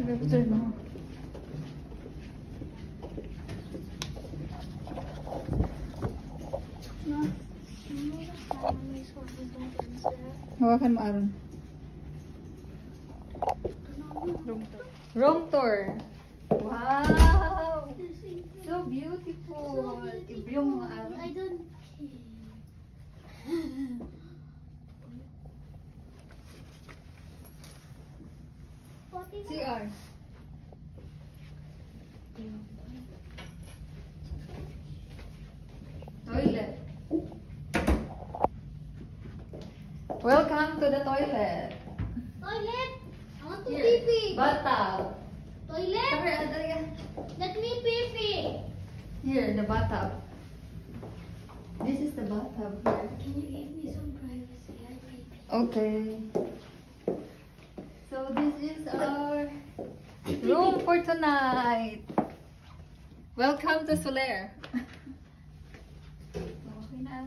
Picture mo. Hawakan mo, Aaron. Room tour. Wow! So beautiful. I-view mo, Aaron. I don't care. CR. Toilet. Welcome to the toilet. Toilet! I want to Here. pee-pee. Bathtub. Toilet! Come here, Adria. Let me pee-pee. Here, the bathtub. This is the bathtub here. Can you give me some privacy? I pee-pee. Okay. So this is our room for tonight. Welcome to Soler. Okay na.